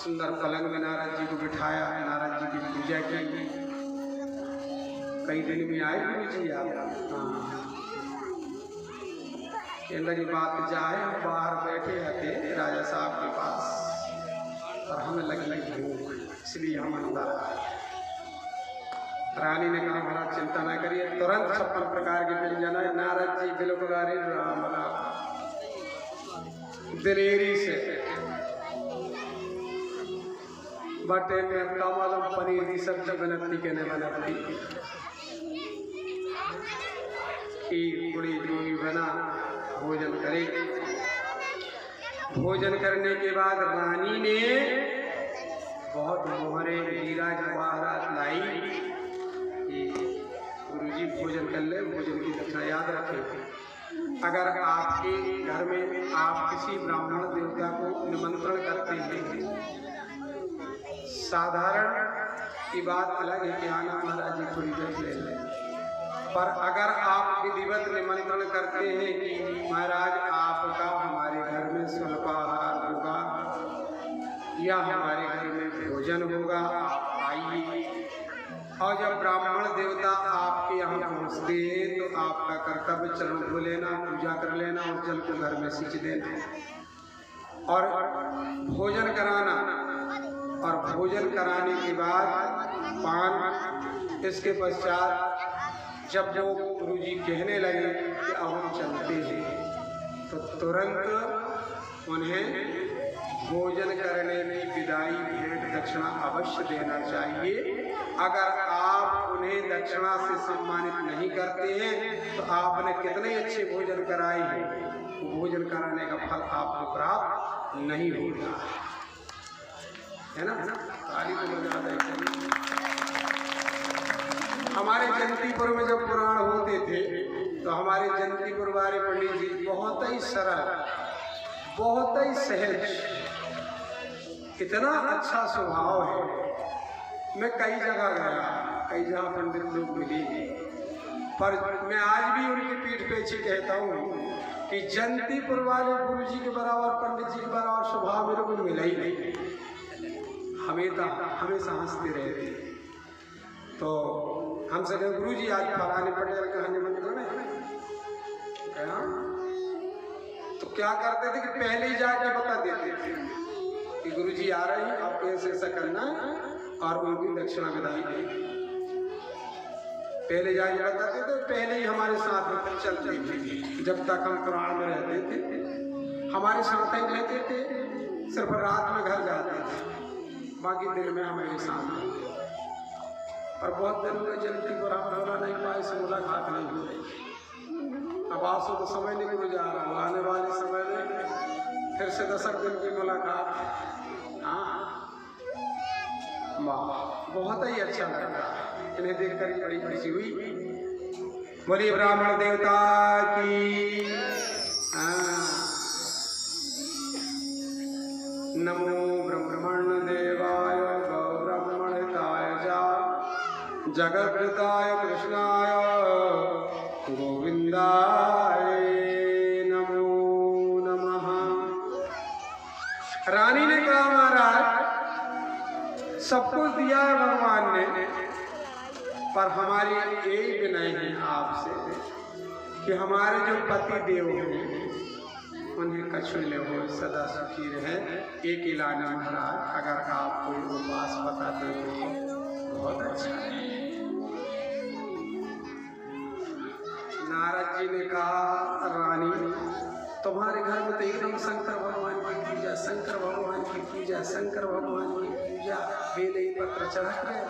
सुंदर पलंग में नारद जी को बिठाया, नारद जी की पूजा की। कई दिन में आए गुरु जी आप? हाँ। कहने लगी बात जाए, हम बाहर बैठे थे राजा साहब के पास और हमें लगी भूख, इसलिए हम अंदर आए। रानी ने कहा महाराज चिंता न करिए, तुरंत 56 प्रकार के व्यंजन है। नारद जी बिल्कुल राम राम दिलेरी से बटे में कमलम पनीर की सब्जी बनती कहने बनती खीर पूरी जो भी बना भोजन करे। भोजन करने के बाद रानी ने बहुत मोहरे हीरा जवाहरात लाई कि गुरुजी भोजन कर ले, भोजन की दक्षिणा याद रखें। अगर आपके घर में आप किसी ब्राह्मण देवता को निमंत्रण करते हैं, साधारण की बात अलग है कि आना महाराज जी थोड़ी देर ले लें, पर अगर आप विधिवत निमंत्रण करते हैं कि महाराज आपका हमारे घर में स्वल्पाहार होगा या हमारे घर में भोजन होगा, आप आइए। और जब ब्राह्मण देवता आपके यहाँ पहुँचते हैं तो आपका कर्तव्य चरण धो लेना, पूजा कर लेना और जल को घर में सींच देना और भोजन कराना। और भोजन कराने के बाद पान, इसके पश्चात जब वो गुरुजी कहने लगे कि अब हम चलते हैं तो तुरंत उन्हें भोजन करने की विदाई भेंट दक्षिणा अवश्य देना चाहिए। अगर आप उन्हें दक्षिणा से सम्मानित नहीं करते हैं तो आपने कितने अच्छे भोजन कराए हैं, भोजन कराने का फल आपको प्राप्त नहीं होगा, है ना? ताली को बजा दें। हमारे जयंतीपुर में जब पुराण होते थे तो हमारे जयंतीपुर वाले पंडित जी बहुत ही सरल, बहुत ही सहज, इतना अच्छा स्वभाव है। मैं कई जगह गया, कई जगह पंडित लोग मिले, पर मैं आज भी उनकी पीठ पीछे कहता हूँ कि जयंतीपुर वाले गुरु जी के बराबर, पंडित जी के बराबर स्वभाव मेरे को मिला ही नहीं। हमेशा हंसते रहते। तो हमसे कहे गुरु जी आज फलाने पटेल का निमंत्रण है, तो क्या करते थे कि पहले ही जाके बता देते थे कि गुरु जी आ रहे हैं, आपको ऐसे ऐसा करना और उनकी दक्षिणा विदाई दे। पहले जाके बताते थे, पहले ही हमारे साथ में चलते थे। जब तक हम पुराण में रहते थे हमारे साथ ही रहते थे, सिर्फ रात में घर जाते थे, बाकी दिन में हमारे साथ में। पर बहुत दिन में जल्दी बुरा नहीं पाए से मुलाकात नहीं हो रही। अब आंसू तो समय नहीं गुजर रहा, आने वाले समय में फिर से 10 दिन की मुलाकात। हाँ, बहुत ही अच्छा लगता है इन्हें देखकर ही बड़ी खुशी हुई। बोलिए ब्राह्मण देवता की। नमो ब्रह्मण देवाय गौब्रह्मणताय जगद्गताय कृष्णाय गोविंदाय नमो नमः। रानी ने कहा महाराज सब कुछ दिया है भगवान ने, पर हमारी यही विनय है आपसे कि हमारे जो पति देव हैं उन्हें कछु ले हो, सदा सुखी रहे। एक इलाना महाराज अगर आप कोई उपास बताते हो बहुत अच्छा है। नारद जी ने कहा रानी तुम्हारे घर में तो एकदम शंकर भगवान की पूजा, शंकर भगवान की पूजा, शंकर भगवान की पूजा, बेले पत्र चढ़ा रहे।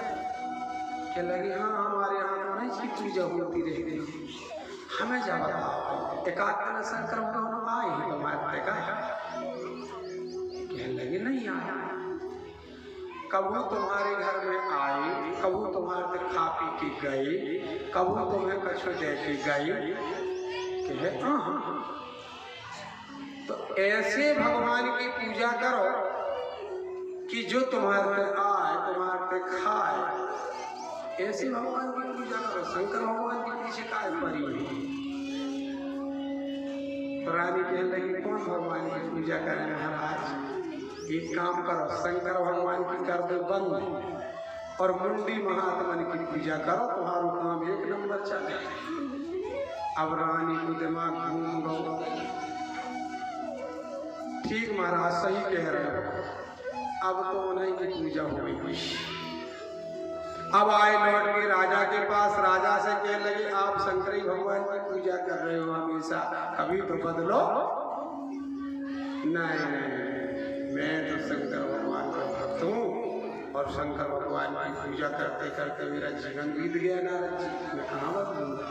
क्या लगे हाँ हमारे यहाँ तो नहीं इसकी पूजा होती रहती, हमें जब एकाध शंकर भगवान आए हैं तुम्हारे का? कहने लगे नहीं आया, कबू तुम्हारे घर में आए, कबू तुम्हारे खा पी के गए, कबू तुम्हें कछु दे के गए। कहे हाँ। तो ऐसे भगवान की पूजा करो कि जो तुम्हारे पे आए, तुम्हारे पे खाए, ऐसे भगवान की पूजा करो। शंकर भगवान के पीछे काय पड़ी है? रानी कहने लगी कौन भगवान की पूजा करें महाराज? एक काम करो, शंकर भगवान की कर दो बंद और मुंडी महात्मन की पूजा करो, तुम्हारो काम 1 नंबर चले। अब रानी को दिमाग घूम गो। ठीक महाराज, सही कह रहे हो। अब तो उन्हीं की पूजा हो गई। अब आए लौट के राजा के पास, राजा से कहने लगे आप शंकरी भगवान की पूजा कर रहे हो हमेशा, कभी तो बदलो। नहीं, मैं तो शंकर भगवान का भक्त हूँ और शंकर भगवान की पूजा करते करते मेरा जीवन बीत गया नारद जी, मैं कहाँ बदलूंगा।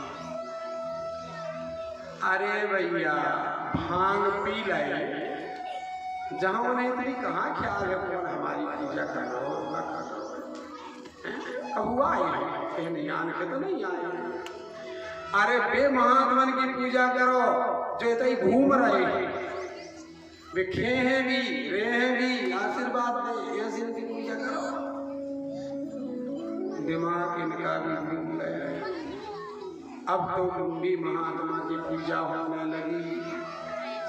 अरे भैया, भांग पी लाए, जहां उन्हें इतनी कहाँ ख्याल है कौन हमारी पूजा कर रहा हो, अब हुआ है नहीं आने के तो नहीं आए। अरे बे महात्मन की पूजा करो जो इतनी घूम रहे हैं, वे खे हैं भी, रे हैं भी, आशीर्वाद दे, ऐसी इनकी पूजा करो। दिमाग इनका भी घूम गया। अब तो मुंडी महात्मा की पूजा होने लगी,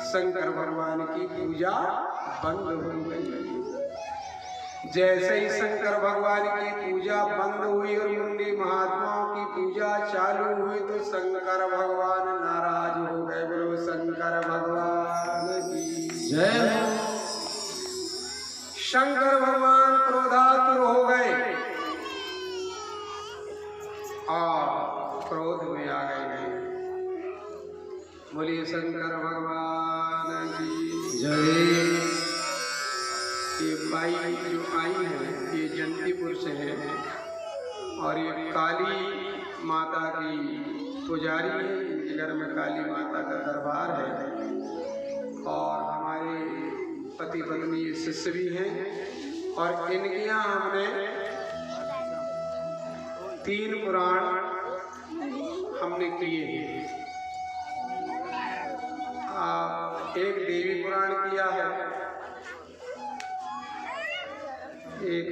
शंकर भगवान की पूजा बंद हो गई। जैसे ही शंकर भगवान की पूजा बंद हुई और मुंडी महात्माओं की पूजा चालू हुई तो शंकर भगवान नाराज हो गए। बोलो शंकर भगवान की जय। शंकर भगवान क्रोधातुर हो गए और क्रोध में आ गए। बोलिए शंकर भगवान की जय। ये बाई जो आई है ये जंतीपुर से है और ये काली माता की पुजारी है। इनके घर में काली माता का दरबार है और हमारे पति पत्नी शिष्य भी हैं और इनके यहाँ हमने 3 पुराण हमने किए हैं। एक देवी पुराण किया है, एक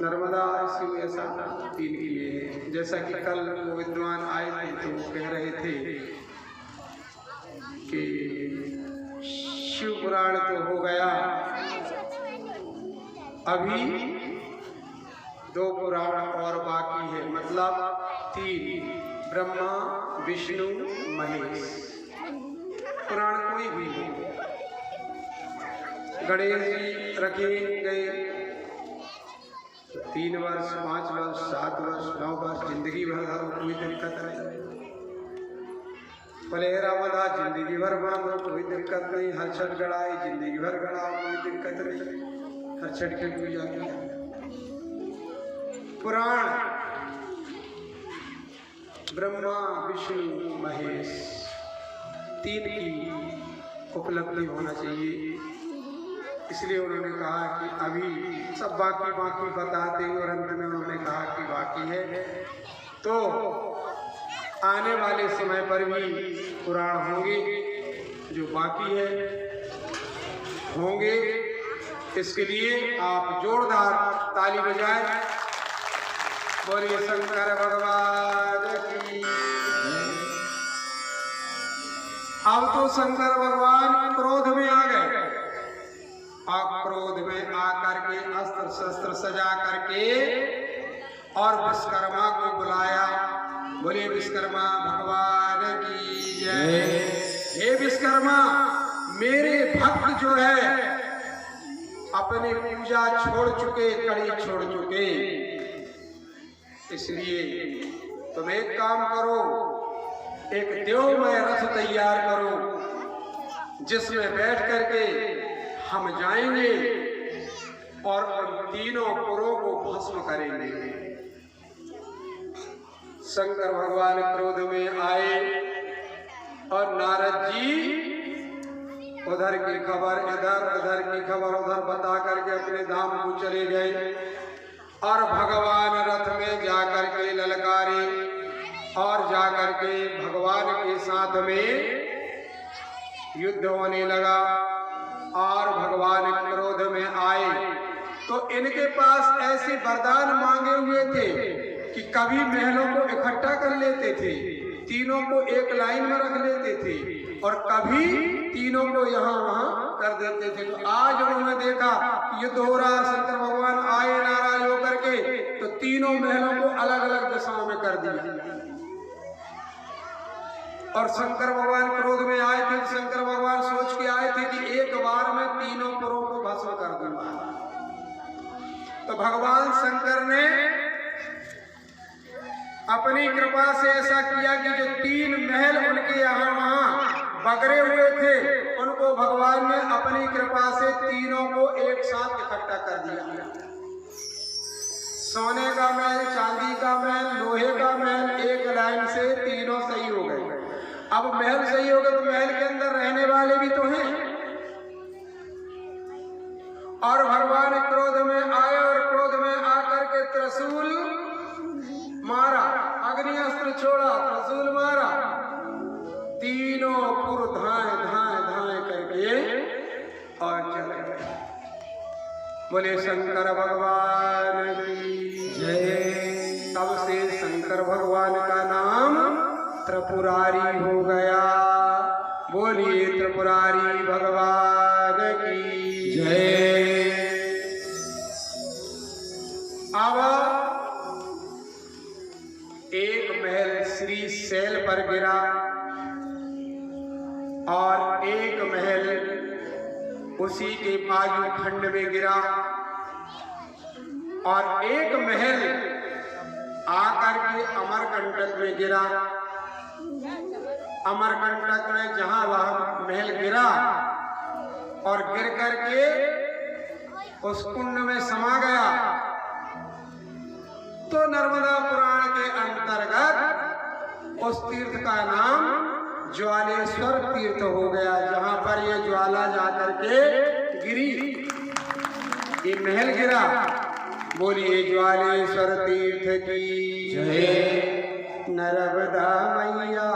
नर्मदा शिव, ऐसा 3 किए हैं। जैसा कि कल वो विद्वान आए थे तो वो कह रहे थे कि शिव पुराण तो हो गया, अभी 2 पुराण और बाकी है, मतलब 3, ब्रह्मा विष्णु महेश पुराण कोई भी हो। गणेश जी रखे गए 3 वर्ष, 5 वर्ष, 7 वर्ष, 9 वर्ष, जिंदगी भर धरो कोई दिक्कत नहीं। पलेरा बंधा जिंदगी भर बांधो कोई दिक्कत नहीं। हर छठ गड़ाई जिंदगी भर गड़ाओ कोई दिक्कत नहीं। हर छठ की पूजा की पुराण ब्रह्मा विष्णु महेश 3 की उपलब्धि होना चाहिए। इसलिए उन्होंने कहा कि अभी सब बाकी बताते हैं और अंत में उन्होंने कहा कि बाकी है तो आने वाले समय पर भी पुराण होंगे, जो बाकी है होंगे। इसके लिए आप जोरदार ताली बजाएं। बोलिए शंकर भगवान की। अब तो शंकर भगवान क्रोध में आ गए और क्रोध में आकर के अस्त्र शस्त्र सजा करके और विश्वकर्मा को बुलाया। बोलिए विश्वकर्मा भगवान की जय। हे विश्वकर्मा, मेरे भक्त जो है अपनी पूजा छोड़ चुके, कड़ी छोड़ चुके, इसलिए तुम एक काम करो, एक देवमय रथ तैयार करो जिसमें बैठ करके हम जाएंगे और उन 3 पुरों को भस्म करेंगे। शंकर भगवान क्रोध में आए और नारद जी उधर की खबर इधर, उधर की खबर उधर बता करके अपने धाम को चले गए और भगवान रथ में जाकर के ललकारे और जाकर के भगवान के साथ में युद्ध होने लगा। और भगवान क्रोध में आए तो इनके पास ऐसे वरदान मांगे हुए थे कि कभी महलों को इकट्ठा कर लेते थे, 3 को एक लाइन में रख लेते थे और कभी 3 को यहाँ वहाँ कर देते थे। तो आज उन्होंने देखा कि युद्ध हो रहा, शंकर भगवान आए नाराज होकर के तीनों महलों को अलग अलग दिशाओं में कर दिया। और शंकर भगवान क्रोध में आए थे। शंकर भगवान सोच के आए थे कि एक बार में तीनों पुरों को भस्म कर दूंगा। तो भगवान शंकर ने अपनी कृपा से ऐसा किया कि जो 3 महल उनके यहाँ वहां बगरे हुए थे, उनको भगवान ने अपनी कृपा से तीनों को एक साथ इकट्ठा कर दिया। सोने का महल, चांदी का महल, लोहे का महल, एक लाइन से तीनों सही हो गए। अब महल सही हो गए तो महल के अंदर रहने वाले भी तो हैं। और भगवान क्रोध में आए और क्रोध में आकर के त्रिशूल मारा, अग्नि अस्त्र छोड़ा, त्रिशूल मारा, तीनों पुर धाए धाए धाए करके और चले गए। बोले शंकर भगवान की जय। तब से शंकर भगवान का नाम त्रिपुरारी हो गया। बोलिए त्रिपुरारी भगवान की जय। अब एक महल श्री शैल पर गिरा और एक महल उसी के बाजू खंड में गिरा और एक महल आकर के अमरकंटक में गिरा। अमरकंटक में जहां वह महल गिरा और गिर करके उस कुंड में समा गया, तो नर्मदा पुराण के अंतर्गत उस तीर्थ का नाम ज्वालेश्वर तीर्थ हो गया, जहां पर ये ज्वाला जाकर के गिरी, ये महल गिरा। बोलिए ज्वालेश्वर तीर्थ की जय। नर्मदा मैया